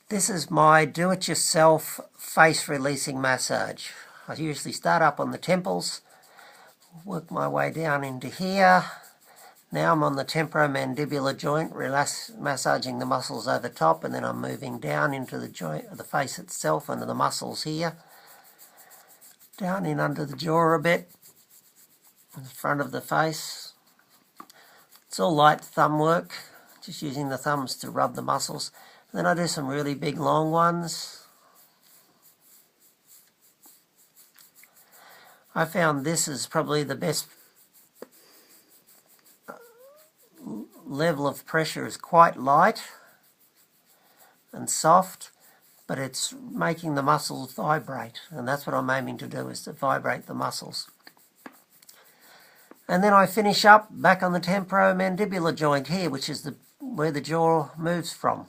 This is my do-it-yourself face releasing massage. I usually start up on the temples, work my way down into here. Now I'm on the temporomandibular joint, massaging the muscles over top, and then I'm moving down into the joint of the face itself, under the muscles here. Down in under the jaw a bit, in the front of the face. It's all light thumb work, just using the thumbs to rub the muscles. And then I do some really big long ones. I found this is probably the best level of pressure. Is quite light and soft, but it's making the muscles vibrate, and that's what I'm aiming to do, is to vibrate the muscles. And then I finish up back on the temporomandibular joint here, which is where the jaw moves from.